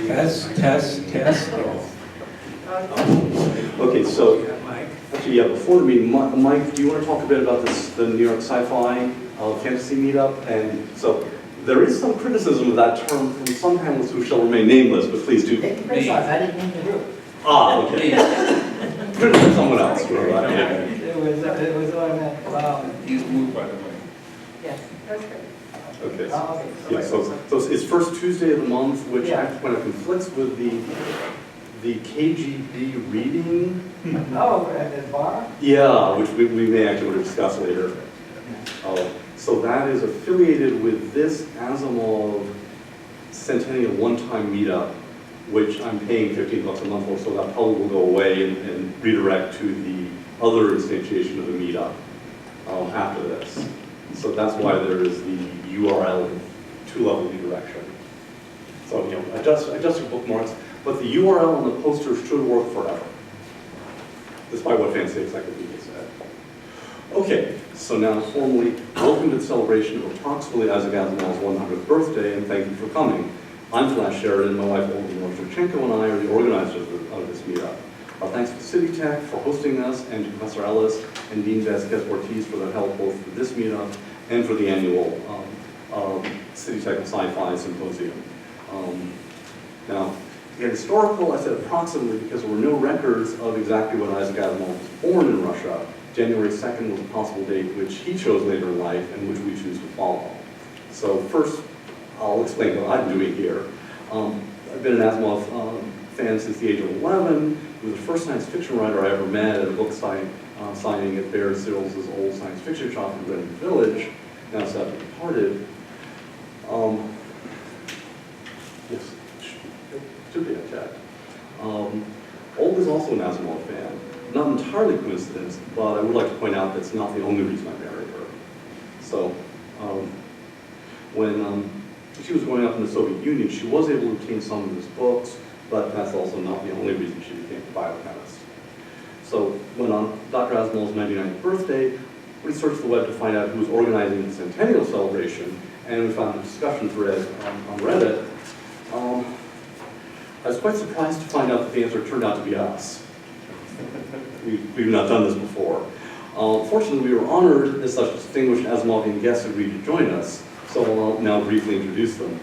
Test. Okay, so Mike. actually, yeah, before the meeting, Mike, do you want to talk a bit about this, the New York Sci-Fi Fantasy Meetup? And so there is some criticism of that term from some panelists who shall remain nameless, but please do. Take the place off, I didn't name the group. Ah, okay. Criticize someone else. Yeah. It was on that, He's moved, by the way. yes, that's great. Okay. Oh, okay. Yeah, so it's first Tuesday of the month, which Yeah. actually kind of conflicts with the KGB reading. Oh, at the bar? Yeah, which we may actually want to discuss later. So that is affiliated with this Asimov Centennial one-time meetup, which I'm paying $15 a month for, so that probably will go away and redirect to the other instantiation of the meetup after this. So that's why there is the URL two-level redirection. So, you know, adjust your bookmarks, but the URL on the poster should work forever, despite what Fancy Encyclopedia said. Okay, so now formally, welcome to the celebration of approximately Isaac Asimov's 100th birthday, and thank you for coming. I'm Flash Sheridan, my wife Olga Morozhenko and I are the organizers of this meetup. Our thanks to City Tech for hosting us, and to Professor Ellis and Dean Vasquez-Ortiz for their help both for this meetup and for the annual City Tech Sci-Fi Symposium. Now, to get historical, I said approximately because there were no records of exactly when Isaac Asimov was born in Russia. January 2nd was a possible date which he chose later in life and which we choose to follow. So first, I'll explain what I'm doing here. I've been an Asimov fan since the age of 11. He was the first science fiction writer I ever met at a book signing at Bear Searles' old science fiction shop in Greenwich Village, now sadly departed. Yes, should be unchecked. Olga's also an Asimov fan. Not entirely coincidence, but I would like to point out that's not the only reason I married her. So, when she was growing up in the Soviet Union, she was able to obtain some of his books, but that's also not the only reason she became a biochemist. So when on Dr. Asimov's 99th birthday, we searched the web to find out who was organizing the Centennial celebration, and we found a discussion thread on Reddit. I was quite surprised to find out that the answer turned out to be us. We've not done this before. Fortunately, we were honored as such distinguished Asimovian guests agreed to join us, so I'll now briefly introduce them.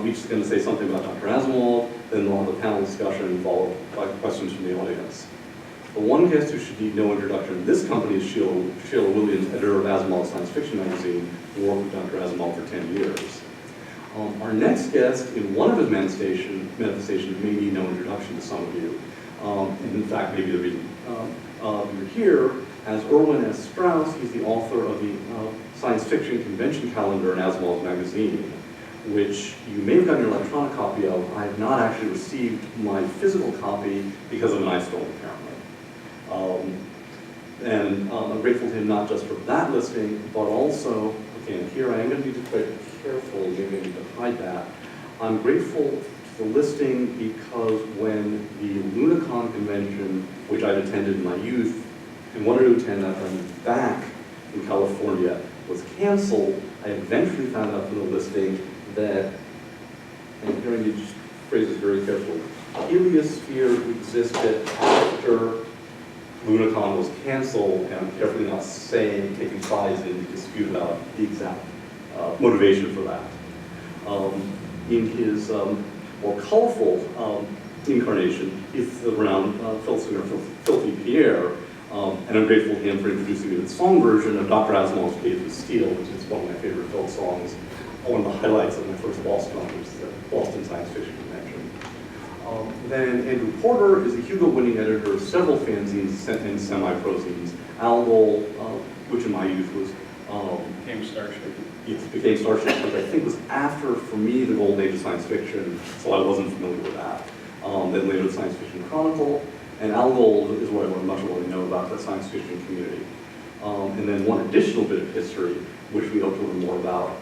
Each is going to say something about Dr. Asimov, then we'll have a panel discussion followed by questions from the audience. The one guest who should need no introduction in this company is Sheila Williams, editor of Asimov's Science Fiction magazine, who worked with Dr. Asimov for 10 years. Our next guest, in one of his manifestations, may need no introduction to some of you. And in fact, maybe the reason you're here, as Erwin S. Strauss, he's the author of the Science Fiction Convention Calendar in Asimov's magazine, which you may have gotten an electronic copy of. I have not actually received my physical copy because of an ice storm, apparently. And I'm grateful to him not just for that listing, but also, again, here I am going to need to be quite careful, maybe I need to hide that. I'm grateful for the listing because when the Lunacon convention, which I'd attended in my youth and wanted to attend after I moved back in California, was canceled, I eventually found out from the listing that, and here I need to just phrase this very carefully, heliosphere existed after Lunacon was canceled, and I'm carefully not saying, taking sides in dispute about the exact motivation for that. In his more colorful incarnation, he's the renowned fiddle singer Filthy Pierre, and I'm grateful to him for introducing me to the song version of Dr. Asimov's Cage of Steel, which is one of my favorite folk songs, one of the highlights of my first Boston, which is the Boston Science Fiction Convention. Then Andrew Porter is the Hugo-winning editor of several fanzines and semi-prozines. Algol, which in my youth was... Became Starship. Yes, became Starship, which I think was after, for me, the golden age of science fiction, so I wasn't familiar with that. Then later the Science Fiction Chronicle, and Algol is what I much more know about the science fiction community. And then one additional bit of history, which we hope to learn more about,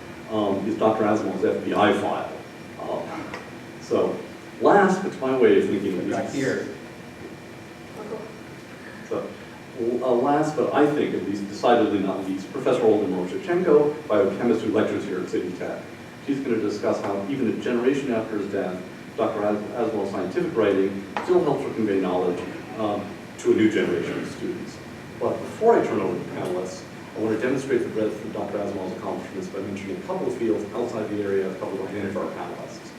is Dr. Asimov's FBI file. So, last, but to my way of thinking, Back here. So, last, but I think at least decidedly not least, Professor Olga Morozhenko, biochemist who lectures here at City Tech. She's going to discuss how even a generation after his death, Dr. Asimov's scientific writing still helps to convey knowledge to a new generation of students. But before I turn over to the panelists, I want to demonstrate the breadth of Dr. Asimov's accomplishments by mentioning a couple of fields outside the area covered by many of our panelists.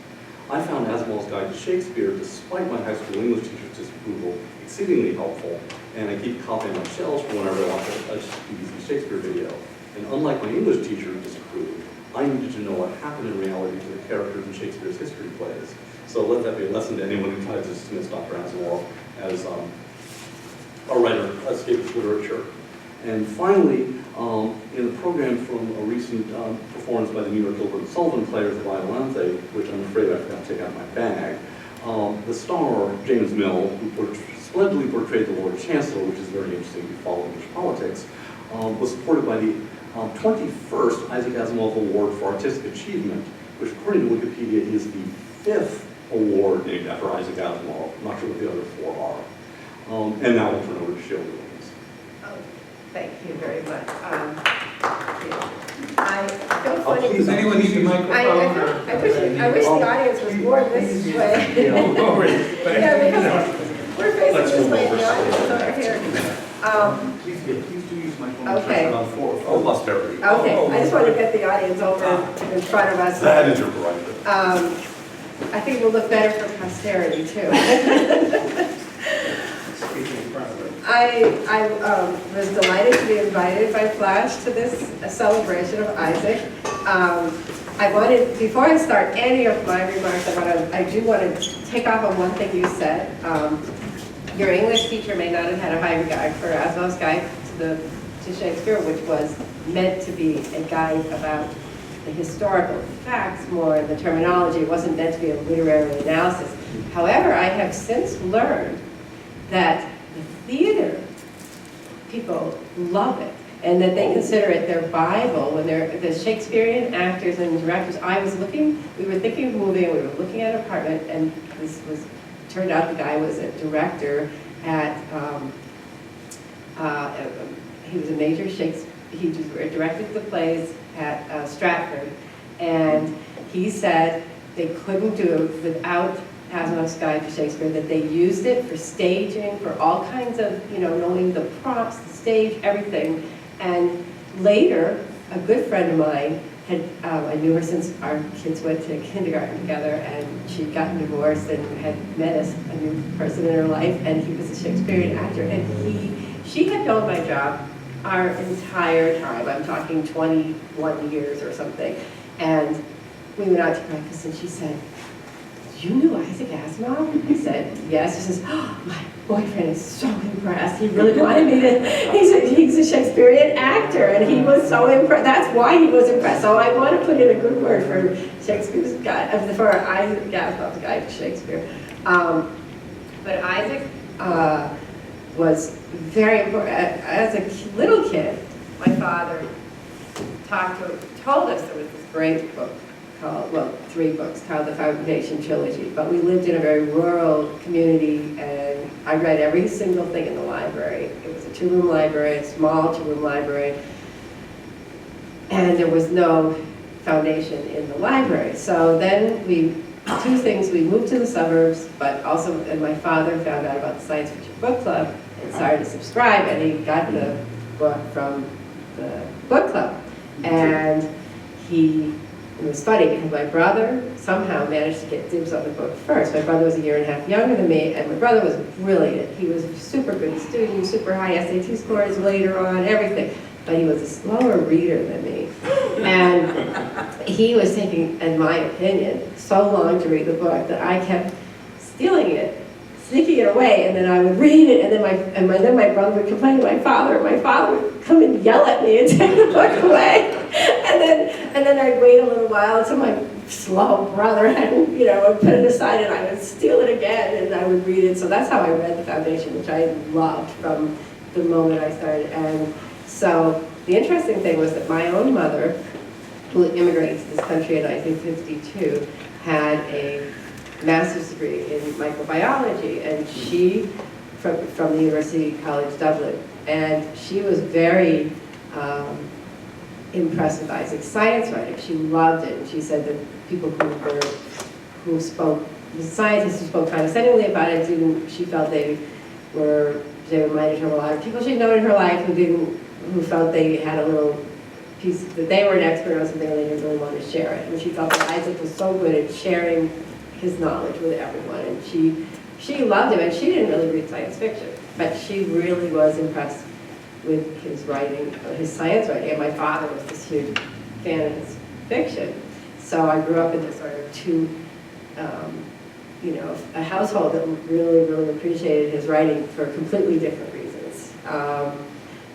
I found Asimov's Guide to Shakespeare, despite my high school English teacher's disapproval, exceedingly helpful, and I keep a copy on my shelves for whenever I watch a BBC Shakespeare video. And unlike my English teacher who disapproved, I needed to know what happened in reality to the characters in Shakespeare's history plays. So let that be a lesson to anyone who tries to dismiss Dr. Asimov as a writer of escapist literature. And finally, in the program from a recent performance by the New York Gilbert and Sullivan players of Violante, which I'm afraid I forgot to take out of my bag, the star, James Mill, who splendidly portrayed the Lord Chancellor, which is very interesting if you follow English politics, was supported by the 21st Isaac Asimov Award for Artistic Achievement, which according to Wikipedia is the 5th award named after Isaac Asimov. I'm not sure what the other 4 are. And now we'll turn over to Shirley. Thank you very much. I feel funny. Does anyone need the microphone? I wish the audience was more this way. Yeah, because we're facing this way, the audience is over here. Please do use my phone. Okay. For posterity. Okay, I just want to get the audience over in front of us. That is your prerogative. I think we'll look better for posterity, too. I was delighted to be invited by Flash to this celebration of Isaac. I wanted, before I start any of my remarks, I do want to take off on one thing you said. Your English teacher may not have had a high regard for Asimov's Guide to Shakespeare, which was meant to be a guide about the historical facts more, the terminology. It wasn't meant to be a literary analysis. However, I have since learned that the theater people love it, and that they consider it their Bible when they're the Shakespearean actors and directors. We were thinking of moving, we were looking at an apartment, and turned out the guy was a director at, he was a major Shakespeare, he directed the plays at Stratford, and he said they couldn't do it without Asimov's Guide to Shakespeare, that they used it for staging, for all kinds of, knowing the props, the stage, everything. And later, a good friend of mine I knew her since our kids went to kindergarten together, and she'd gotten divorced and had met a new person in her life, and he was a Shakespearean actor. And she had known my job our entire time. I'm talking 21 years or something. And we went out to breakfast, and she said, "You knew Isaac Asimov?" I said, "Yes." She says, "Oh, my boyfriend is so impressed. He really wanted me to, he's a Shakespearean actor, and he was so impressed. That's why he was impressed." So I want to put in a good word for Shakespeare's guide, for Isaac Asimov's Guide to Shakespeare. But Isaac was very important. As a little kid, my father told us there was this great book called, well, 3 books called the Foundation Trilogy, but we lived in a very rural community, and I read every single thing in the library. It was a 2-room library, a small 2-room library, and there was no foundation in the library. So then we moved to the suburbs, but also, and my father found out about the Science Fiction Book Club and started to subscribe, and he got the book from the book club. And it was funny because my brother somehow managed to get dibs on the book first. My brother was a year and a half younger than me, and my brother was brilliant. He was a super good student, super high SAT scores later on, everything. But he was a slower reader than me. And he was taking, in my opinion, so long to read the book that I kept stealing it, sneaking it away, and then I would read it, and then my brother would complain to my father, and my father would come and yell at me and take the book away. And then I'd wait a little while until my slow brother would put it aside, and I would steal it again, and I would read it. So that's how I read the Foundation, which I loved from the moment I started. And so the interesting thing was that my own mother, who immigrated to this country in 1952, had a master's degree in microbiology, and she, from the University College Dublin, and she was very impressed with Isaac's science writing. She loved it, and she said that people who spoke the scientists who spoke condescendingly about it she felt they reminded her of a lot of people she'd known in her life who felt they had a little piece, that they were an expert on something and they didn't really want to share it. And she felt that Isaac was so good at sharing his knowledge with everyone. And she loved him, and she didn't really read science fiction, but she really was impressed with his writing, his science writing. And my father was this huge fan of his fiction. So I grew up in this sort of a household that really, really appreciated his writing for completely different reasons.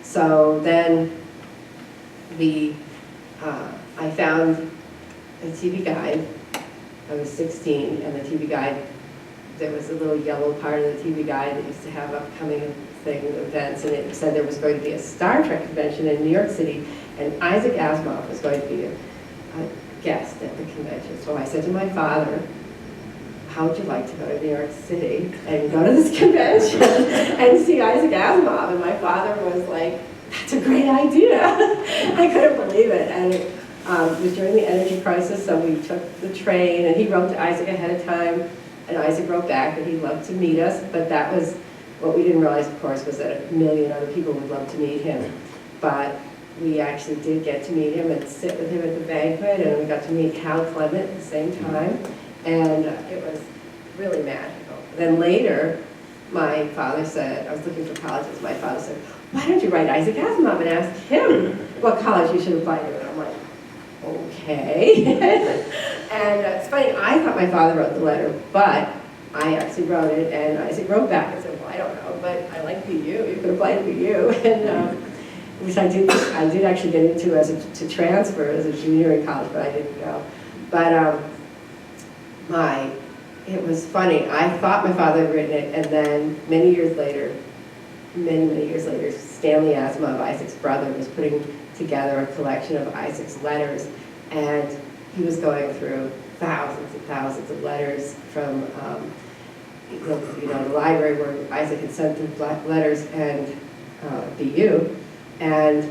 So then I found a TV guide. I was 16, and the TV guide, there was a little yellow part of the TV guide that used to have upcoming events, and it said there was going to be a Star Trek convention in New York City, and Isaac Asimov was going to be a guest at the convention. So I said to my father, how would you like to go to New York City and go to this convention and see Isaac Asimov? And my father was like, that's a great idea. I couldn't believe it. And it was during the energy crisis, so we took the train, and he wrote to Isaac ahead of time, and Isaac wrote back that he'd love to meet us, but that was, what we didn't realize, of course, was that a million other people would love to meet him. But we actually did get to meet him and sit with him at the banquet, and we got to meet Hal Clement at the same time, and it was really magical. Then later, my father said, I was looking for colleges, my father said, why don't you write Isaac Asimov and ask him what college you should apply to? And I'm like, okay. And it's funny, I thought my father wrote the letter, but I actually wrote it, and Isaac wrote back and said, well, I don't know, but I like BU, you could apply to BU. And which I did actually get into to transfer as a junior in college, but I didn't go. But it was funny. I thought my father had written it, and then many years later, Stanley Asimov, Isaac's brother, was putting together a collection of Isaac's letters, and he was going through thousands and thousands of letters from the library where Isaac had sent the letters and BU, and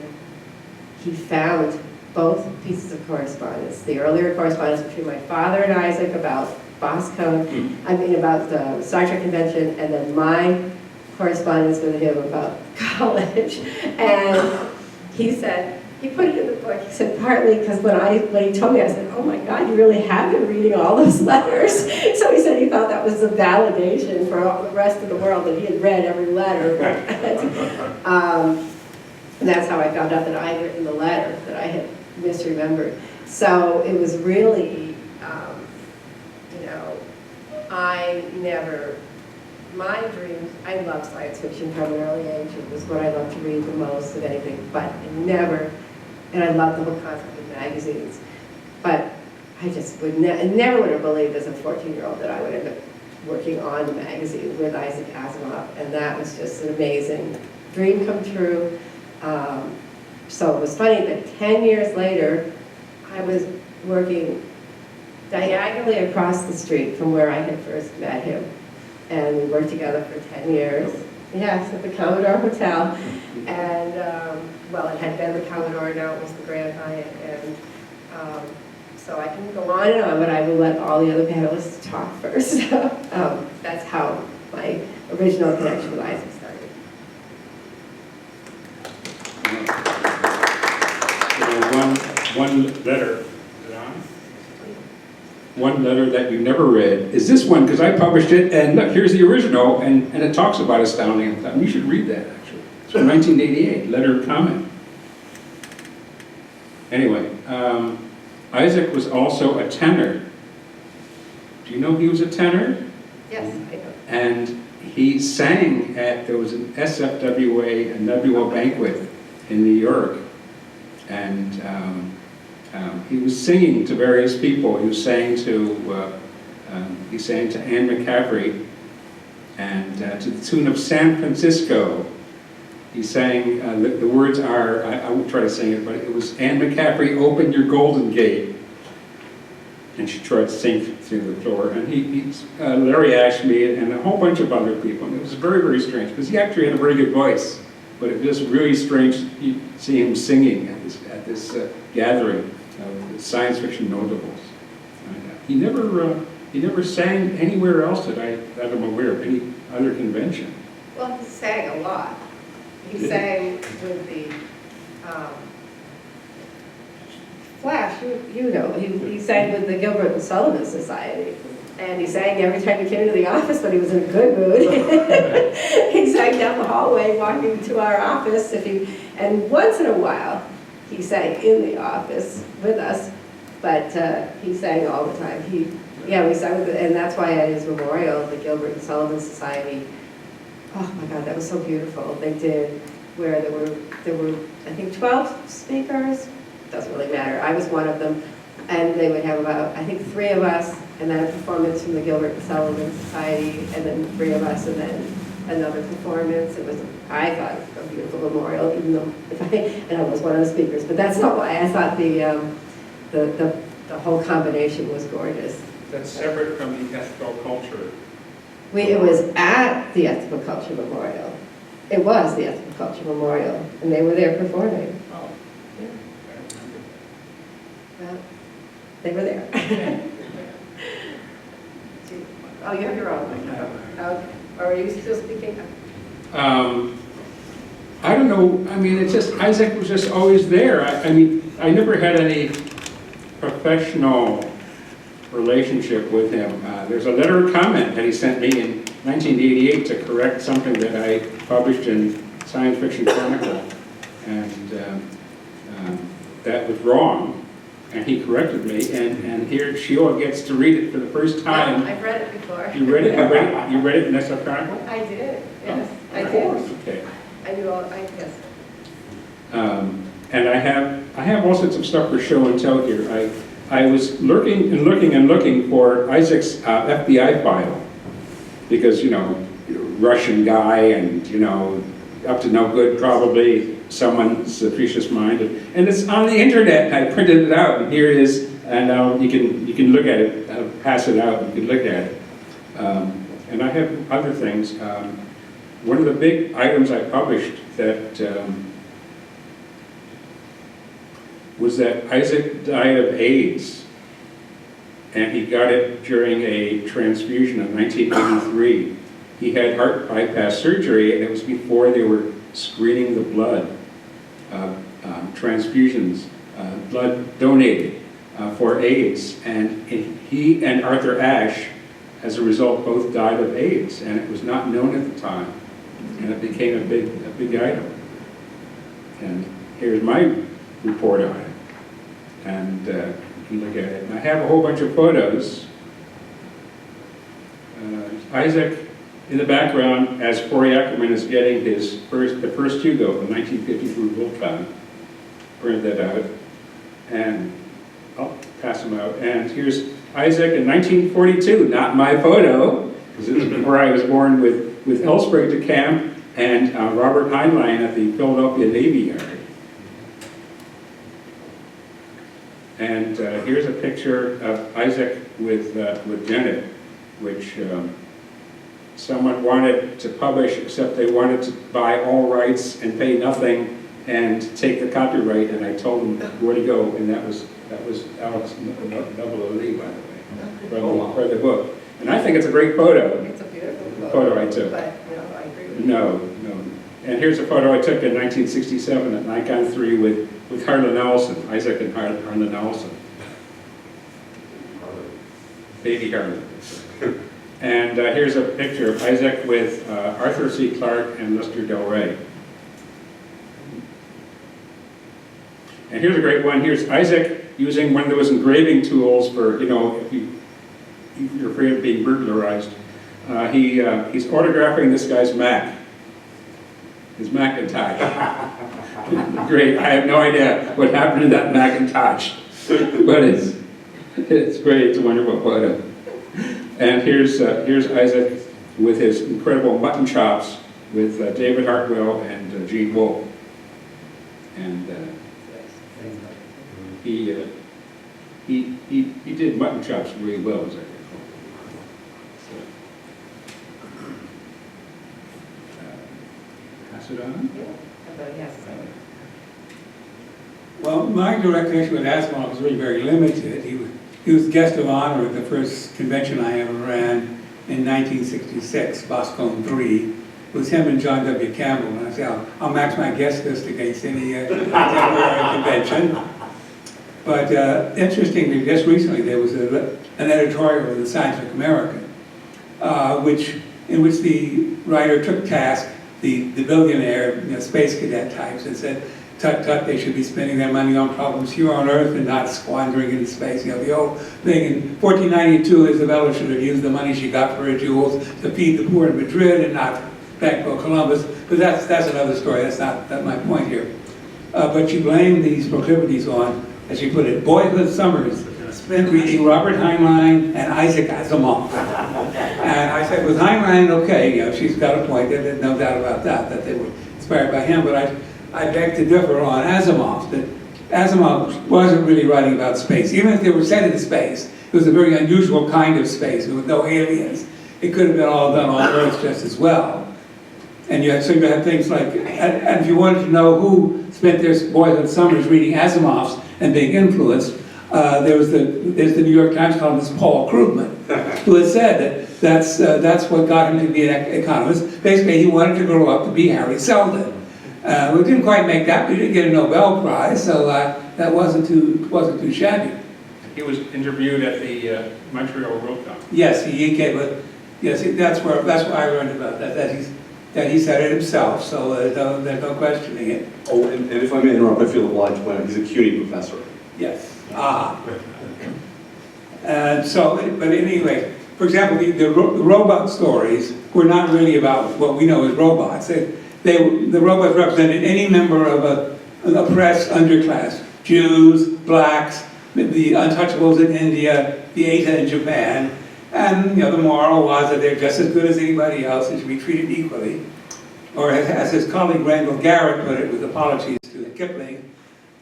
he found both pieces of correspondence. The earlier correspondence between my father and Isaac about Boscone, about the Star Trek convention, and then my correspondence with him about college. And he said, he put it in the book, he said, partly because when he told me, I said, oh my God, you really have been reading all those letters. So he said he thought that was the validation for all the rest of the world, that he had read every letter. And that's how I found out that I had written the letter, that I had misremembered. So it was really, my dreams, I love science fiction from an early age. It was what I loved to read the most of anything, but and I loved the whole concept of magazines. But I just never would have believed as a 14-year-old that I would end up working on the magazine with Isaac Asimov, and that was just an amazing dream come true. So it was funny that 10 years later, I was working diagonally across the street from where I had first met him. And we worked together for 10 years. Yes, at the Commodore Hotel. And, it had been the Commodore, now it was the Grand Hyatt. And so I can go on and on, but I will let all the other panelists talk first. That's how my original connection with Isaac started. One letter. One letter that you never read is this one, because I published it, and look, here's the original, and it talks about Astounding. You should read that, actually. It's from 1988, letter comment. Anyway, Isaac was also a tenor. Do you know he was a tenor? Yes, I know. And he sang there was an SFWA, a Nebula banquet in New York, and he was singing to various people. He sang to Anne McCaffrey, and to the tune of San Francisco. He sang, the words are, I won't try to sing it, but it was, Anne McCaffrey, open your golden gate. And she tried to sing through the floor. And Larry Ashmead and a whole bunch of other people. And it was very, very strange, because he actually had a very good voice. But it was really strange to see him singing at this gathering of science fiction notables. He never he never sang anywhere else that I'm aware of, any other convention. Well, he sang a lot. He sang with the Flash, you know, he sang with the Gilbert and Sullivan Society. And he sang every time he came into the office when he was in a good mood. He sang down the hallway walking to our office. And once in a while, he sang in the office with us, but he sang all the time. We sang with and that's why at his memorial, the Gilbert and Sullivan Society, oh my God, that was so beautiful. They did, where there were I think 12 speakers, doesn't really matter. I was one of them, and they would have about, I think 3 of us, and then a performance from the Gilbert and Sullivan Society, and then 3 of us, and then another performance. It was, I thought, a beautiful memorial, even though, and I was one of the speakers, but that's not why. I thought the whole combination was gorgeous. That's separate from the ethical culture. It was at the Ethical Culture Memorial. It was the Ethical Culture Memorial, and they were there performing. Oh. Yeah. Well, they were there. Oh, you have your own microphone. Okay. Or are you still speaking? I don't know, I mean, it's just, Isaac was just always there. I mean, I never had any professional relationship with him. There's a letter of comment that he sent me in 1988 to correct something that I published in Science Fiction Chronicle, and that was wrong, and he corrected me, and here Sheila gets to read it for the first time. I've read it before. You read it? You read it in SF Chronicle? I did, yes, I Of did. course. Okay. I knew all, yes. And I have all sorts of stuff for show and tell here. I was looking and looking and looking for Isaac's FBI file, because, you know, Russian guy and, you know, up to no good probably, someone's a precious mind. And it's on the internet, I printed it out, and here it is, and you can look at it, pass it out, you can look at it. And I have other things. One of the big items I published that was that Isaac died of AIDS, and he got it during a transfusion in 1983. He had heart bypass surgery, and it was before they were screening the blood, transfusions, blood donated for AIDS. And he and Arthur Ashe, as a result, both died of AIDS, and it was not known at the time, and it became a big item. And here's my report on it, and you can look at it. And I have a whole bunch of photos. Isaac in the background as Corey Ackerman is getting the first Hugo, the 1953 Wolfgang. Print that out, and I'll pass them out. And here's Isaac in 1942, not my photo, because this is before I was born, with Ellsberg de Camp and Robert Heinlein at the Philadelphia Navy Yard. And here's a picture of Isaac with Janet, which someone wanted to publish, except they wanted to buy all rights and pay nothing and take the copyright, and I told them where to go, and that was Alex Lee, by the way, for the book. And I think it's a great photo. It's a beautiful Photo I took. But, no, I agree with you. No. And here's a photo I took in 1967 at Nikon 3 with Harlan Ellison, Isaac and Harlan Ellison. Baby Harlan. And here's a picture of Isaac with Arthur C. Clarke and Lester Del Rey. And here's a great one. Here's Isaac using one of those engraving tools for, you know, if you're afraid of being burglarized. He's autographing this guy's Mac, his Macintosh. Great. I have no idea what happened to that Macintosh, but it's great. It's a wonderful photo. And here's Isaac with his incredible mutton chops with David Hartwell and Gene Wolfe. And he did mutton chops really well, as I recall. So, pass it on. Yes. Well, my direct connection with Asimov was really very limited. He was guest of honor at the first convention I ever ran in 1966, Boscombe 3. It was him and John W. Campbell, and I said, I'll match my guest list against any contemporary convention. But interestingly, just recently there was an editorial in the Scientific American, in which the writer took task the billionaire, space cadet types, and said, tut tut, they should be spending their money on problems here on Earth and not squandering it in space. The old thing in 1492, Isabella should have used the money she got for her jewels to feed the poor in Madrid and not bankroll Columbus. But that's another story. That's not my point here. But she blamed these proclivities on, as she put it, boyhood summers spent reading Robert Heinlein and Isaac Asimov. And I said, with Heinlein, okay, she's got a point. There's no doubt about that they were inspired by him. But I beg to differ on Asimov, that Asimov wasn't really writing about space. Even if they were set in space, it was a very unusual kind of space with no aliens. It could have been all done on Earth just as well. And you had things like, and if you wanted to know who spent their boyhood summers reading Asimov's and being influenced, there's the New York Times columnist Paul Krugman, who had said that's what got him to be an economist. Basically, he wanted to grow up to be Harry Seldon. We didn't quite make that. We didn't get a Nobel Prize, so that wasn't too shabby. He was interviewed at the Montreal World Cup. Yes, he gave a. Yes, that's where I learned about that. That he said it himself. So there's no questioning it. Oh, and if I may interrupt, I feel obliged to point out he's a CUNY professor. Yes. And so, but anyway, for example, the robot stories were not really about what we know as robots. The robots represented any member of an oppressed underclass: Jews, blacks, the untouchables in India, the Eta in Japan, and the moral was that they're just as good as anybody else and should be treated equally. Or as his colleague Randall Garrett put it, with apologies to Kipling,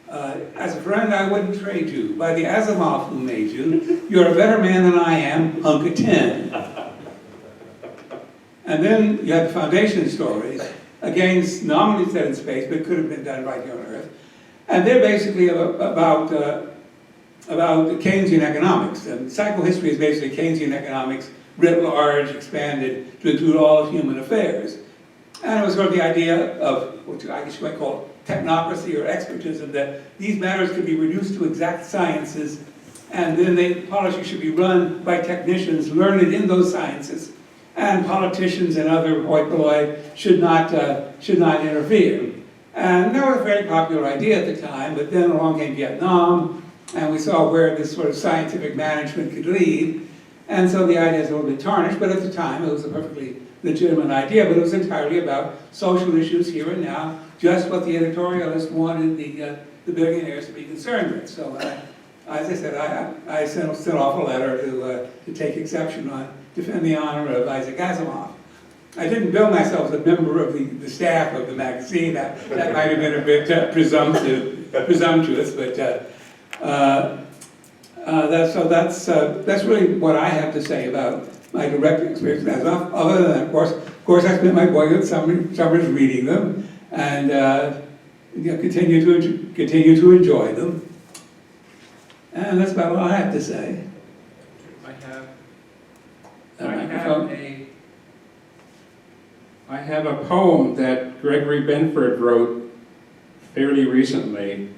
as a friend I wouldn't trade you. By the Asimov who made you, you're a better man than I am, hunk of tin. And then you had the foundation stories, again, nominally set in space, but could have been done right here on Earth. And they're basically about Keynesian economics. And psychohistory is basically Keynesian economics writ large, expanded to include all of human affairs. And it was sort of the idea of what I guess you might call technocracy or expertism, that these matters could be reduced to exact sciences, and then policy should be run by technicians learned in those sciences, and politicians and other hoi polloi should not interfere. And that was a very popular idea at the time, but then along came Vietnam, and we saw where this sort of scientific management could lead. And so the idea is a little bit tarnished, but at the time it was a perfectly legitimate idea, but it was entirely about social issues here and now, just what the editorialist wanted the billionaires to be concerned with. So as I said, I sent off a letter to take exception on, defend the honor of Isaac Asimov. I didn't bill myself as a member of the staff of the magazine. That might have been a bit presumptuous, but that's really what I have to say about my direct experience with Asimov. Other than, of course, I spent my boyhood summers reading them, and continue to enjoy them. And that's about all I have to say. I have a poem that Gregory Benford wrote fairly recently,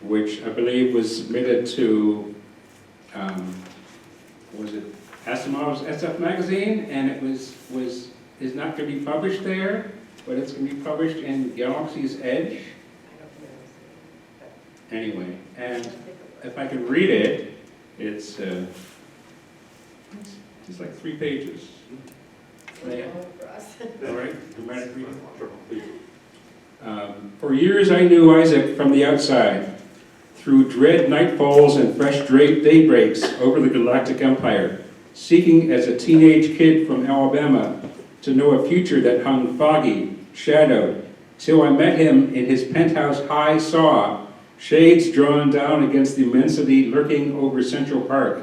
which I believe was submitted to, was it Asimov's SF magazine, and it is not going to be published there, but it's going to be published in Galaxy's Edge. Anyway, and if I can read it, it's like 3 pages. For us. All right, you mind if I read it? Sure, please. For years I knew Isaac from the outside, through dread nightfalls and fresh daybreaks over the galactic empire, seeking as a teenage kid from Alabama to know a future that hung foggy, shadowed, till I met him in his penthouse high saw, shades drawn down against the immensity lurking over Central Park.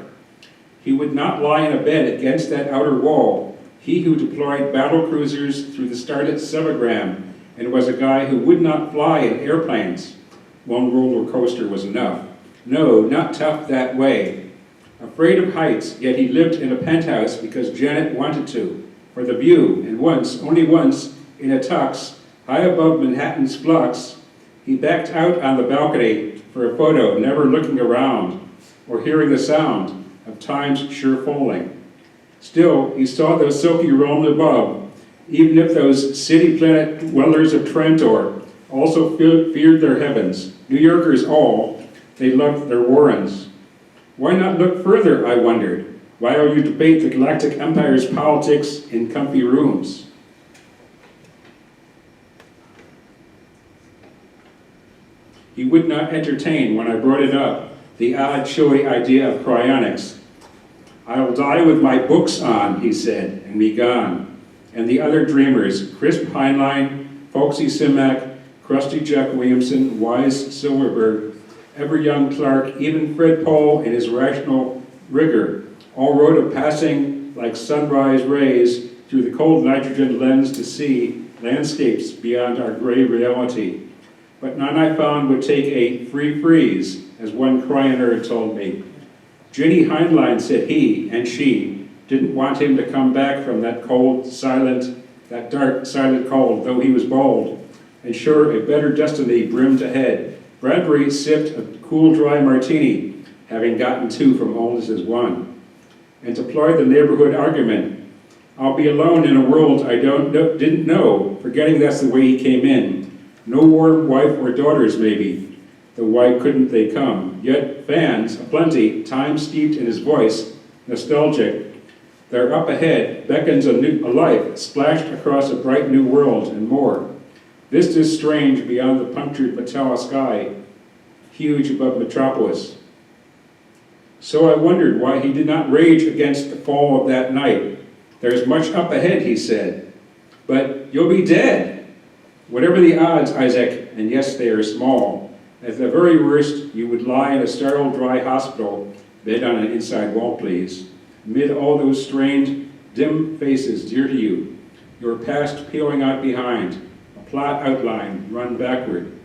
He would not lie in a bed against that outer wall, he who deployed battle cruisers through the starlit Sevagram, and was a guy who would not fly in airplanes. One roller coaster was enough. No, not tough that way. Afraid of heights, yet he lived in a penthouse because Janet wanted to, for the view, and once, only once, in a tux, high above Manhattan's flux, he backed out on the balcony for a photo, never looking around, or hearing the sound of time's sure falling. Still, he saw those silky realms above, even if those city-planet dwellers of Trantor also feared their heavens. New Yorkers all, they loved their Warrens. Why not look further, I wondered, while you debate the galactic empire's politics in comfy rooms? He would not entertain, when I brought it up, the odd, showy idea of cryonics. I'll die with my books on, he said, and be gone. And the other dreamers, Crisp Heinlein, Folksy Simak, Krusty Jack Williamson, Wise Silverberg, ever young Clark, even Fred Pohl in his rational rigor, all wrote of passing like sunrise rays through the cold nitrogen lens to see landscapes beyond our gray reality. But none I found would take a free freeze, as one cryoner told me. Ginny Heinlein said he and she didn't want him to come back from that cold, silent, that dark, silent cold, though he was bold, and sure a better destiny brimmed ahead. Bradbury sipped a cool, dry martini, having gotten two from Aldous' one. And to ply the neighborhood argument, I'll be alone in a world I didn't know, forgetting that's the way he came in. No warm wife or daughters, maybe, though why couldn't they come? Yet fans, aplenty, time steeped in his voice, nostalgic. They're up ahead, beckons a life, splashed across a bright new world, and more. Vistas strange beyond the punctured metallic sky, huge above Metropolis. So I wondered why he did not rage against the fall of that night. There's much up ahead, he said, but you'll be dead. Whatever the odds, Isaac, and yes, they are small. At the very worst, you would lie in a sterile, dry hospital, bed on an inside wall, please, amid all those strained, dim faces dear to you, your past peeling out behind, a plot outline run backward.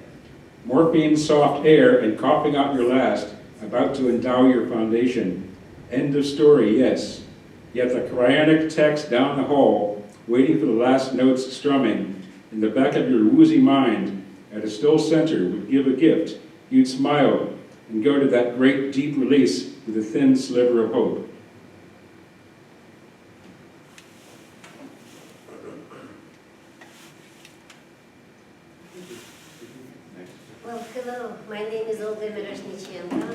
Morphine soft air and coughing out your last, about to endow your foundation. End of story, yes. Yet the cryonic text down the hall, waiting for the last notes strumming, in the back of your woozy mind, at a still center, would give a gift. You'd smile and go to that great deep release with a thin sliver of hope. Well, hello. My name is Olga Miroshnichenko.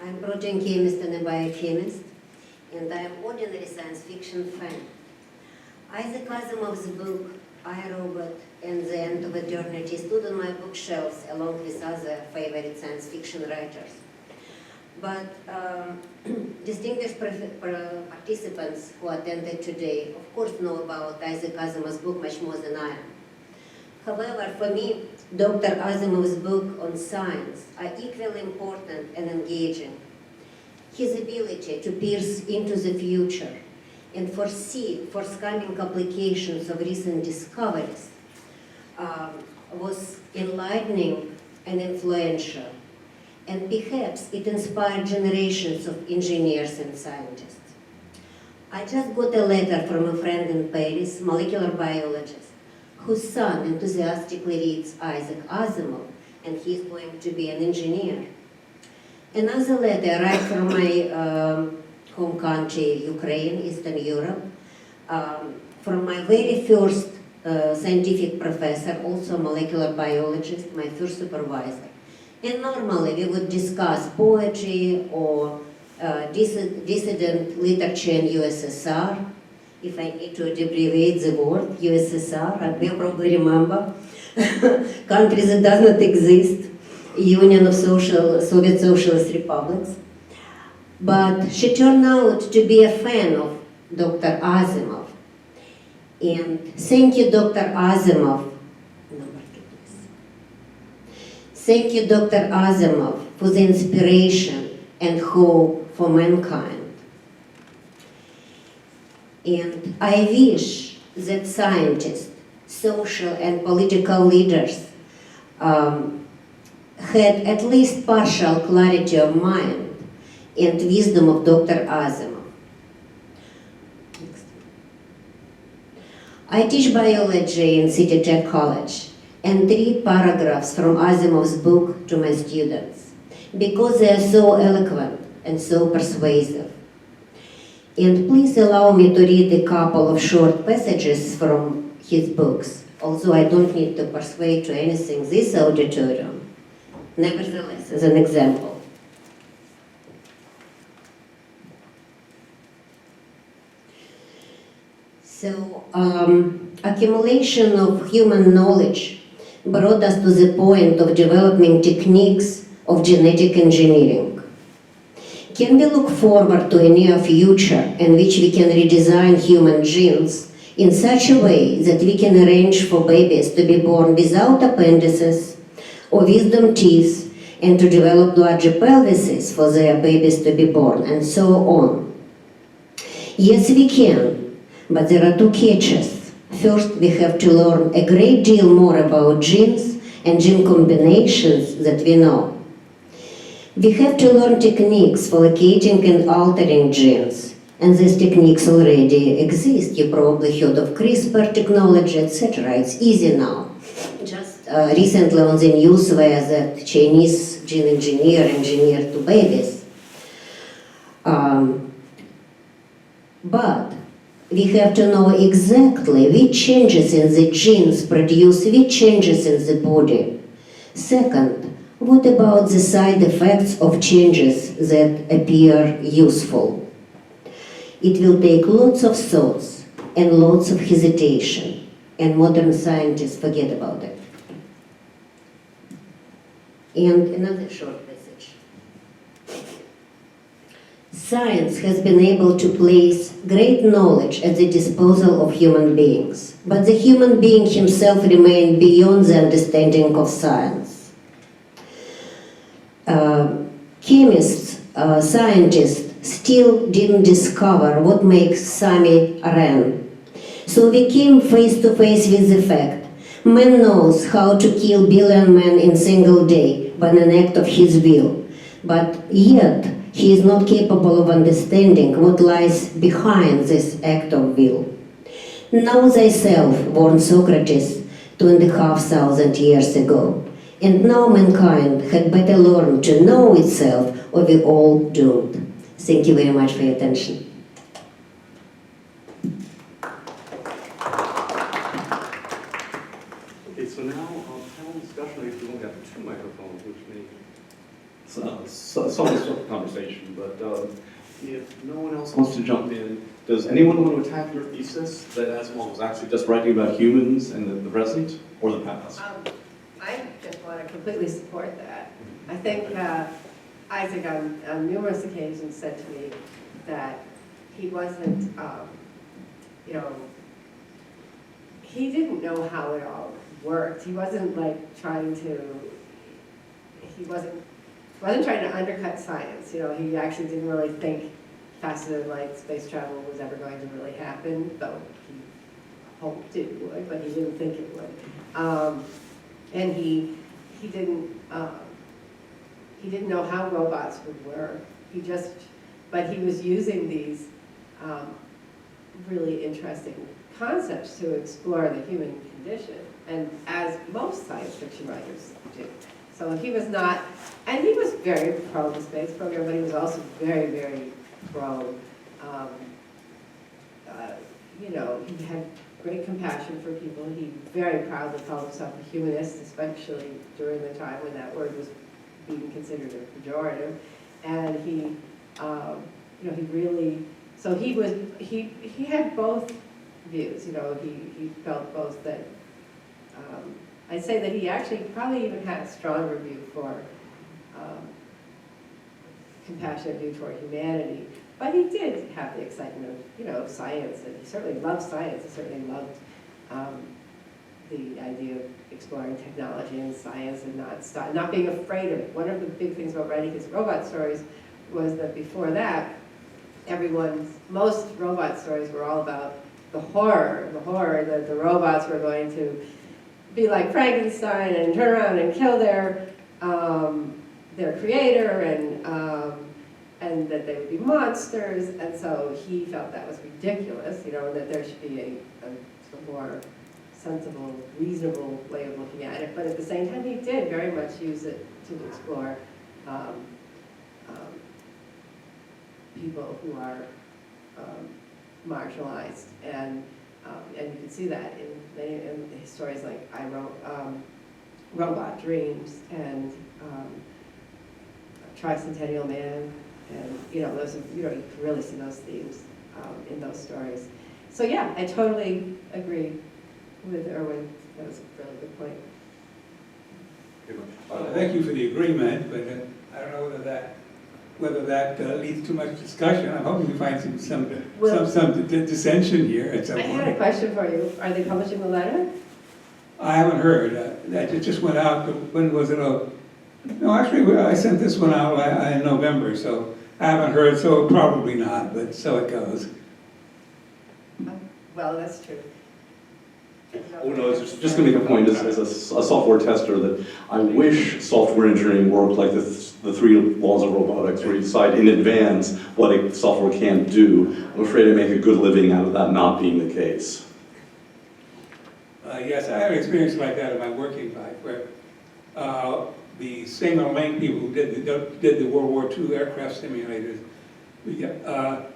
I'm a protein chemist and a biochemist, and I'm an ordinary science fiction fan. Isaac Asimov's book, I, Robot and the End of Eternity stood on my bookshelves along with other favorite science fiction writers. But distinguished participants who attended today, of course, know about Isaac Asimov's book much more than I am. However, for me, Dr. Asimov's book on science are equally important and engaging. His ability to pierce into the future and foresee forthcoming applications of recent discoveries was enlightening and influential. And perhaps it inspired generations of engineers and scientists. I just got a letter from a friend in Paris, molecular biologist, whose son enthusiastically reads Isaac Asimov, and he's going to be an engineer. Another letter arrived from my home country, Ukraine, Eastern Europe, from my very first scientific professor, also molecular biologist, my first supervisor. And normally we would discuss poetry or dissident literature in USSR. If I need to abbreviate the word, USSR, I will probably remember. Country that does not exist, Union of Soviet Socialist Republics. But she turned out to be a fan of Dr. Asimov. And thank you, Dr. Asimov. Thank you, Dr. Asimov, for the inspiration and hope for mankind. And I wish that scientists social and political leaders had at least partial clarity of mind and wisdom of Dr. Asimov. Next. I teach biology in City Tech College and read paragraphs from Asimov's book to my students because they are so eloquent and so persuasive. And please allow me to read a couple of short passages from his books, although I don't need to persuade to anything this auditorium. Nevertheless, as an example. So, accumulation of human knowledge brought us to the point of developing techniques of genetic engineering. Can we look forward to a near future in which we can redesign human genes in such a way that we can arrange for babies to be born without appendices or wisdom teeth, and to develop larger pelvises for their babies to be born, and so on? Yes, we can, but there are two catches. First, we have to learn a great deal more about genes and gene combinations that we know. We have to learn techniques for locating and altering genes, and these techniques already exist. You probably heard of CRISPR technology, etc. It's easy now. Just recently on the news where that Chinese gene engineer engineered two babies. But we have to know exactly which changes in the genes produce which changes in the body. Second, what about the side effects of changes that appear useful? It will take lots of thoughts and lots of hesitation, and modern scientists forget about it. And another short message. Science has been able to place great knowledge at the disposal of human beings, but the human being himself remained beyond the understanding of science. Chemists, scientists still didn't discover what makes Sami-Ren. So we came face to face with the fact man knows how to kill billion men in a single day by an act of his will, but yet he is not capable of understanding what lies behind this act of will. Know thyself, warned Socrates 2,500 years ago, and now mankind had better learn to know itself, or we all doomed. Thank you very much for your attention. Okay, so now panel discussion. I guess we only have two microphones, which may somewhat sort of conversation. But if no one else wants to jump in, does anyone want to attack your thesis that Asimov was actually just writing about humans and the present or the past? I just want to completely support that. I think Isaac on numerous occasions said to me that he wasn't, he didn't know how it all worked. He wasn't like trying to, he wasn't trying to undercut science. He actually didn't really think faster than light space travel was ever going to really happen, though he hoped it would, but he didn't think it would. And he didn't know how robots would work. But he was using these really interesting concepts to explore the human condition, and as most science fiction writers do. So he was not, and he was very pro the space program, but he was also very, very pro, he had great compassion for people. He very proudly called himself a humanist, especially during the time when that word was being considered a pejorative. And he really, so he had both views. He felt both that, I'd say that he actually probably even had a stronger view for compassionate view toward humanity. But he did have the excitement of science, and he certainly loved science. He certainly loved the idea of exploring technology and science and not being afraid of it. One of the big things about writing his robot stories was that before that, most robot stories were all about the horror that the robots were going to be like Frankenstein and turn around and kill their creator, and that they would be monsters, and so he felt that was ridiculous, that there should be a more sensible, reasonable way of looking at it. But at the same time, he did very much use it to explore people who are marginalized, and you can see that in stories like I Wrote Robot Dreams and Centennial Man, and those you can really see those themes in those stories. So yeah, I totally agree with Erwin. That was a really good point. Thank you for the agreement, but I don't know whether that leads to much discussion. I'm hoping we find some dissension here at some I point. had a question for you. Are they publishing the letter? I haven't heard. That just went out. When was it? No, actually, I sent this one out in November, so I haven't heard. So probably not, but so it goes. Well, that's true. Oh, no, it's just going to make a point as a software tester that I wish software engineering worked like the 3 laws of robotics, where you decide in advance what a software can't do. I'm afraid I make a good living out of that not being the case. Yes, I had an experience like that in my working life, where the single-link people who did the World War II aircraft simulators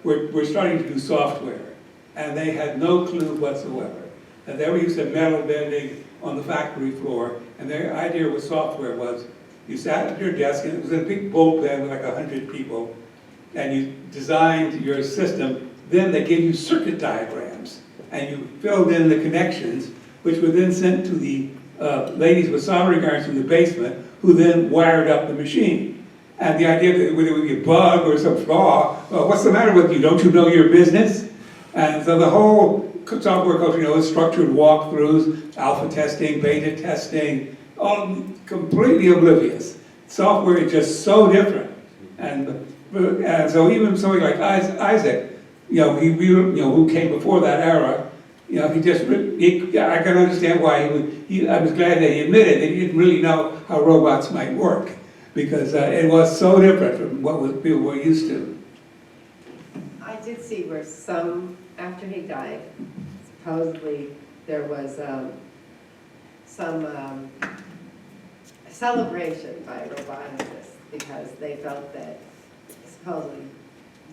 were starting to do software, and they had no clue whatsoever. And they were used to metal bending on the factory floor, and their idea with software was you sat at your desk, and it was a big bullpen with like 100 people, and you designed your system. Then they gave you circuit diagrams, and you filled in the connections, which were then sent to the ladies with soldering irons in the basement, who then wired up the machine. And the idea that whether it would be a bug or some flaw, what's the matter with you? Don't you know your business? And so the whole software culture, is structured walkthroughs, alpha testing, beta testing, all completely oblivious. Software is just so different. And so even somebody like Isaac, who came before that era, I can understand why I was glad that he admitted that he didn't really know how robots might work, because it was so different from what people were used to. I did see where after he died, supposedly there was some celebration by roboticists, because they felt that, supposedly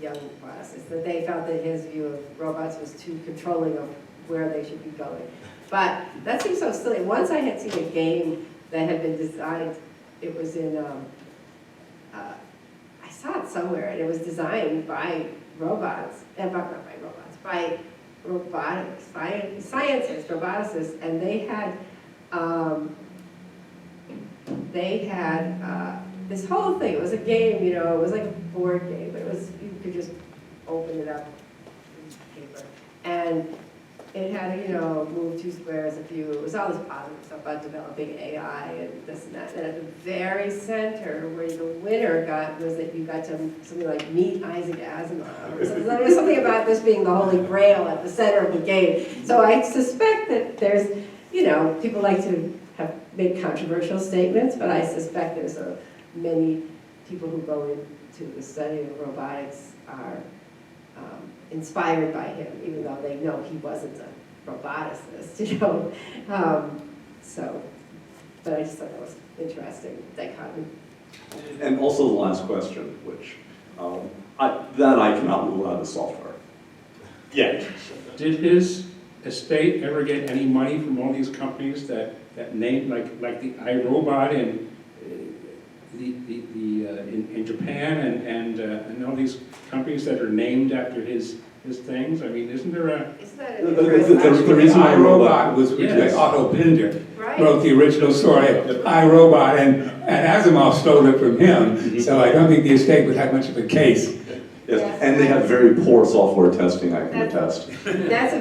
young roboticists, that they felt that his view of robots was too controlling of where they should be going. But that seems so silly. Once I had seen a game that had been designed, it was in, I saw it somewhere, and it was designed by robots, by robotics, scientists, roboticists, and they had this whole thing. It was a game, it was like a board game, but you could just open it up in paper, and it had, move 2 squares if you, it was all this positive stuff about developing AI and this and that. And at the very center, where the winner got, was that you got to something like meet Isaac Asimov. Or something. There was something about this being the holy grail at the center of the game. So I suspect that there's, people like to make controversial statements, but I suspect there's many people who go into the study of robotics are inspired by him, even though they know he wasn't a roboticist, but I just thought that was interesting dichotomy. And also the last question, which I cannot rule out as software. Yet. Did his estate ever get any money from all these companies that named, like the iRobot in Japan and all these companies that are named after his things? I mean, isn't there a... Isn't that an interesting... The reason iRobot was yes. Otto Binder wrote the original story of iRobot, and Asimov stole it from him, so I don't think the estate would have much of a case. Yes, and they have very poor software testing, I can attest. That's a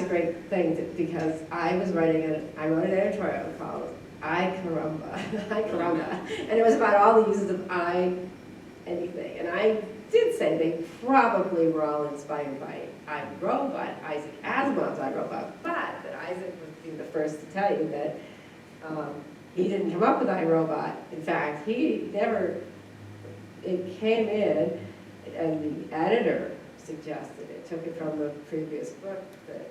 great thing, because I wrote an editorial called I Caramba, and it was about all the uses of anything, and I did say they probably were all inspired by iRobot, Isaac Asimov's iRobot, but that Isaac would be the first to tell you that he didn't come up with iRobot. In fact, it came in and the editor suggested it, took it from the previous book that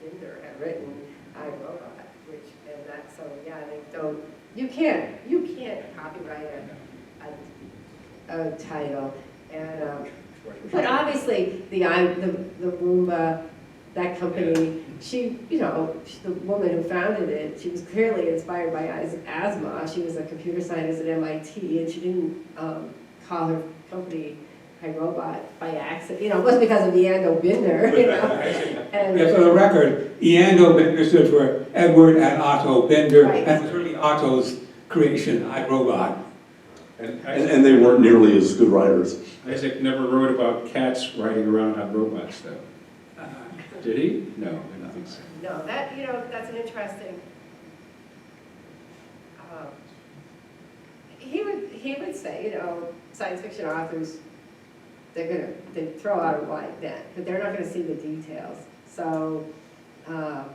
Binder had written, iRobot, you can't copyright a title, and but obviously the Roomba, that company, the woman who founded it, she was clearly inspired by Isaac Asimov. She was a computer scientist at MIT, and she didn't call her company iRobot by accident. It wasn't because of Eando Binder. And yeah, for the record, Eando Binder stood for Edward and Otto Binder, Right. and it was really Otto's creation, iRobot. And they weren't nearly as good writers. Isaac never wrote about cats riding around on robots, though. Did he? No, I don't think so. no, that's an interesting. He would say, science fiction authors, they throw out a wide net, but they're not going to see the details. So, and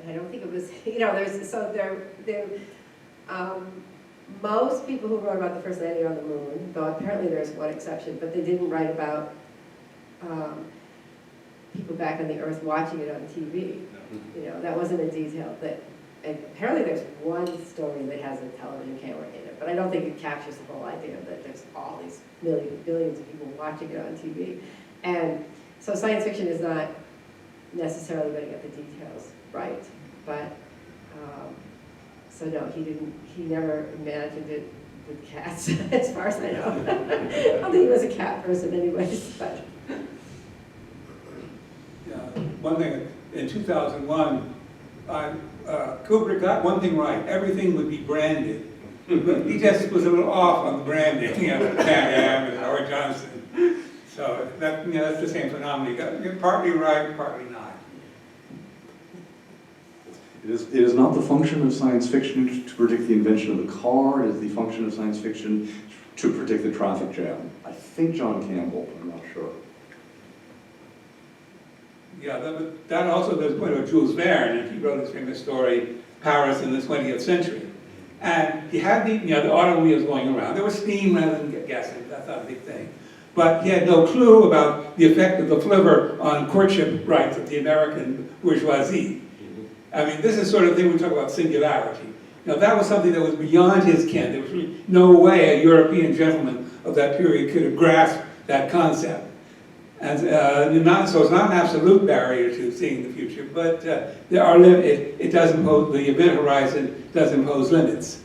I don't think it was, most people who wrote about the first landing on the moon, though apparently there's one exception, but they didn't write about people back on the Earth watching it on TV. That wasn't a detail that. And apparently there's one story that has a television camera in it, but I don't think it captures the whole idea that there's all these billions of people watching it on TV. And so science fiction is not necessarily going to get the details right, but so no, he never imagined it with cats, as far as I know. I don't think he was a cat person anyways, but. One thing, in 2001, Kubrick got one thing right. Everything would be branded. But he just was a little off on the branding, Van Damme and Howard Johnson. So that's the same phenomenon. You're partly right, partly not. It is not the function of science fiction to predict the invention of the car. It is the function of science fiction to predict the traffic jam. I think John Campbell, but I'm not sure. Yeah, that also does point to Jules Verne, and he wrote his famous story, Paris in the 20th Century. And he had the automobiles going around. There was steam rather than gasoline, that's not a big thing. But he had no clue about the effect of the flivver on courtship rights of the American bourgeoisie. I mean, this is sort of thing we talk about singularity. That was something that was beyond his ken. There was really no way a European gentleman of that period could have grasped that concept. And so it's not an absolute barrier to seeing the future, but there are it does impose, the event horizon does impose limits.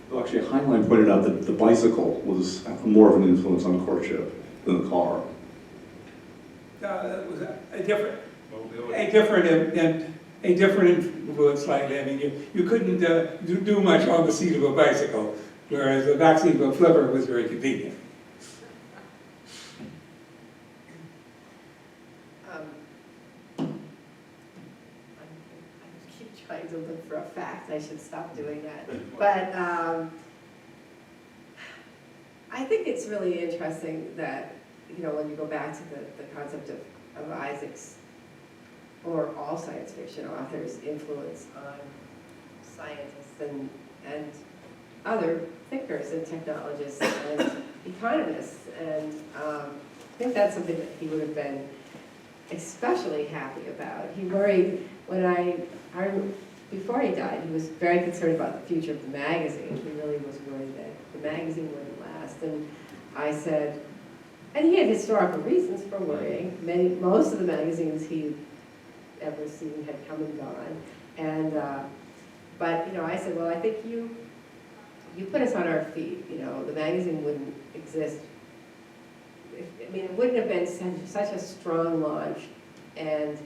Well, actually, Heinlein pointed out that the bicycle was more of an influence on courtship than the car. That was a different influence slightly. I mean, you couldn't do much on the seat of a bicycle, whereas the back seat of a flivver was very convenient. Trying to look for a fact. I should stop doing that. But I think it's really interesting that, when you go back to the concept of Isaac's, or all science fiction authors' influence on scientists and other thinkers and technologists and economists. And I think that's something that he would have been especially happy about. He worried before he died, he was very concerned about the future of the magazine. He really was worried that the magazine wouldn't last. And I said, and he had historical reasons for worrying. Most of the magazines he'd ever seen had come and gone. And, but I said, well, I think you put us on our feet. The magazine wouldn't exist. It wouldn't have been such a strong launch and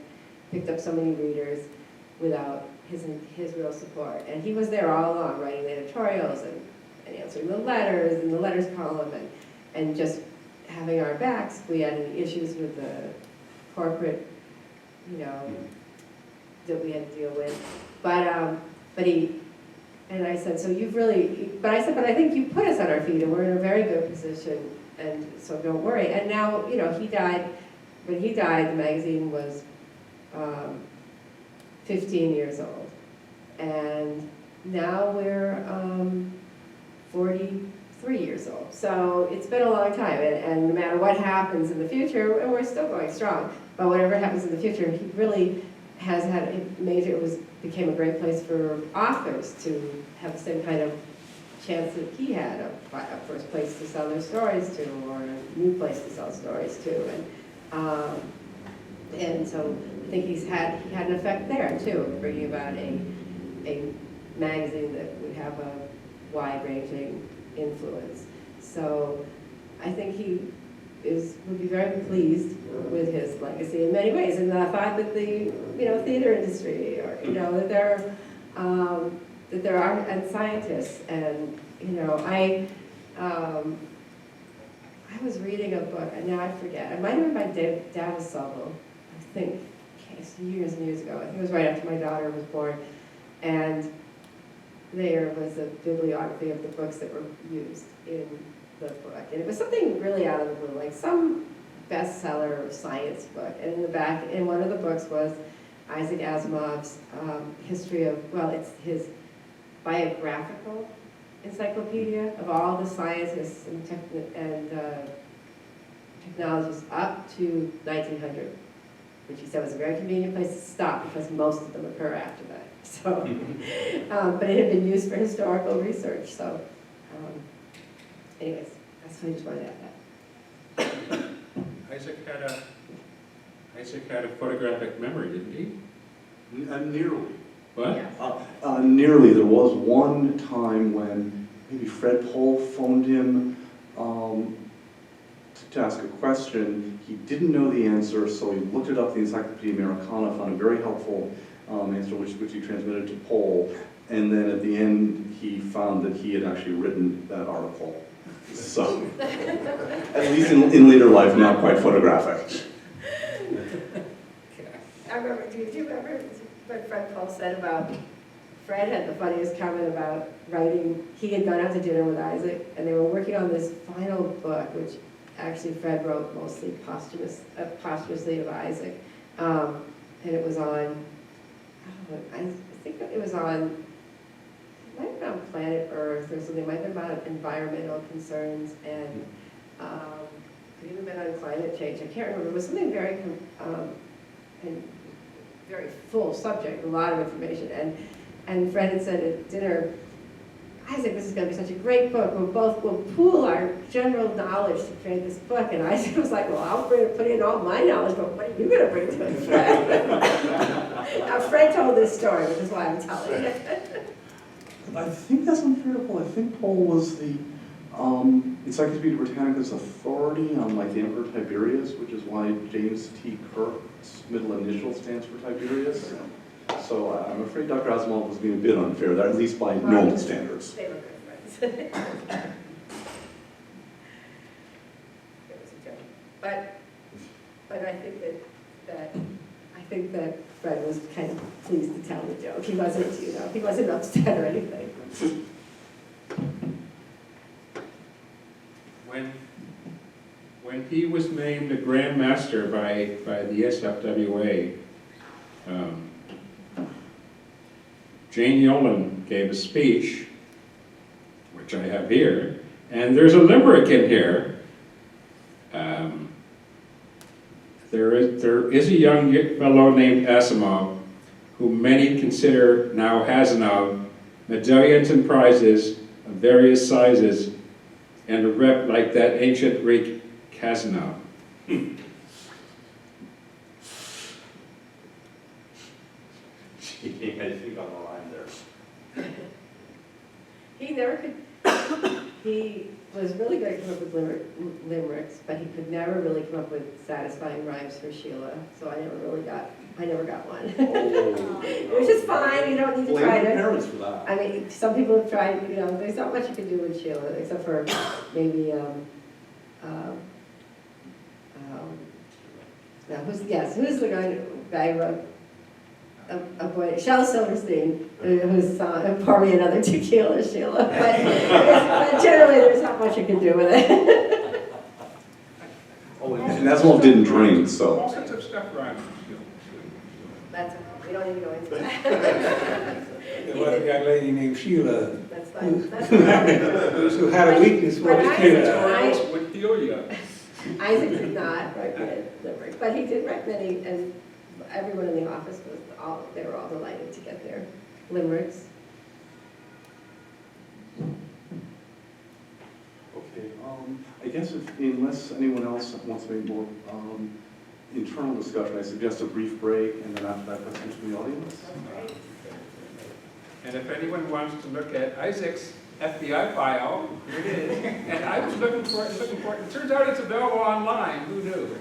picked up so many readers without his real support. And he was there all along, writing the editorials and answering the letters and the letters column and just having our backs. We had any issues with the corporate, that we had to deal with. But he And I said, so you've really, but I said, but I think you put us on our feet and we're in a very good position, and so don't worry. And now, you know, he died, when he died, the magazine was 15 years old. And now we're 43 years old. So it's been a long time, and no matter what happens in the future, and we're still going strong, but whatever happens in the future, he really has had a major, became a great place for authors to have the same kind of chance that he had, a first place to sell their stories to, or a new place to sell stories to. And so I think he had an effect there too, bringing about a magazine that would have a wide-ranging influence. So I think he would be very pleased with his legacy in many ways, and I thought that the theater industry, or that there are and scientists, and I was reading a book, and now I forget. It might have been by David Sobel, I think, years and years ago. I think it was right after my daughter was born, and there was a bibliography of the books that were used in the book, and it was something really out of the blue, like some bestseller science book. And in the back, and one of the books was Isaac Asimov's history of, it's his biographical encyclopedia of all the scientists and technologists up to 1900, which he said was a very convenient place to stop because most of them occur after that. So, but it had been used for historical research. So, anyways, that's what I just wanted to add that. Isaac had a photographic memory, didn't he? Nearly. What? Yeah. Nearly. There was one time when maybe Fred Pohl phoned him to ask a question. He didn't know the answer, so he looked it up in the Encyclopedia Americana, found a very helpful answer, which he transmitted to Pohl. And then at the end, he found that he had actually written that article. So, at least in later life, not quite photographic. I remember, do you remember what Fred Pohl said about, Fred had the funniest comment about writing, he had gone out to dinner with Isaac, and they were working on this final book, which actually Fred wrote mostly posthumously of Isaac. And it was on, I think it was on, it might have been on planet Earth or something, it might have been about environmental concerns, and could even been on climate change, I can't remember. It was something very, and very full subject, a lot of information. And Fred had said at dinner, Isaac, this is going to be such a great book. We'll pool our general knowledge to create this book. And Isaac was like, well, I'll put in all my knowledge, but what are you going to bring to it, Fred? Now, Fred told this story, which is why I'm telling it. I think that's unfair to Pohl. I think Pohl was the Encyclopedia Britannica's authority on the Emperor Tiberius, which is why James T. Kirk's middle initial stands for Tiberius. So I'm afraid Dr. Asimov was being a bit unfair, at least by normal standards. They were good friends. It was a joke. But I think that Fred was kind of pleased to tell the joke. He wasn't upset or anything. When he was named a Grand Master by the SFWA, Jane Yolen gave a speech, which I have here, and there's a limerick in here. There is a young fellow named Asimov, who many consider now Hasanov, medallions and prizes of various sizes, and a rep like that ancient Greek Casanov. Gee, I think on the line there. He never could, he was really good at coming up with limericks, but he could never really come up with satisfying rhymes for Sheila, so I never got one. Which is fine, you don't need to Blame try your to. parents for that. I mean, some people have tried, there's not much you can do with Sheila, except for maybe, who's the guy who wrote a boy, Shel Silverstein who's, pour me another tequila, Sheila. But generally, there's not much you can do with it. Oh, and Asimov didn't drink, so. All sorts of stuff around. That's, we don't need to go into that. There was a young lady named Sheila That's fine. That's fine. who had a weakness for But tequila. I- Would kill you. Isaac did not write many limericks, but he did write many, and everyone in the office was all, they were all delighted to get their limericks. Okay, I guess unless anyone else wants to make more internal discussion, I suggest a brief break, and then after that, questions from the audience. And if anyone wants to look at Isaac's FBI file, here it is. And I was looking for it. It turns out it's available online. Who knew?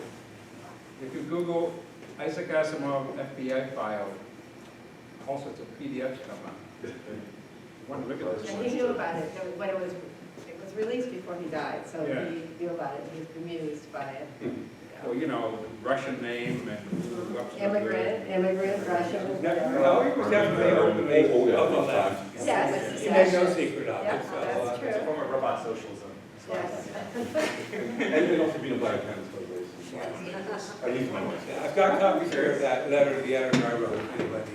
If you Google Isaac Asimov FBI file, all sorts of PDFs come up. You want to look at this And one? he knew about it, when it was released before he died, so Yeah. he knew about it, he was bemused by it. Well, you know, Russian name and who up to Immigrant, Russian. No, he was definitely openly up on that. Yes, He made no yes. secret of Yeah, it, so. that's true. Form of robot socialism. Yes. And also being a black man, so At least one way. Yeah, I've got copies here of that letter to the editor I wrote, if anybody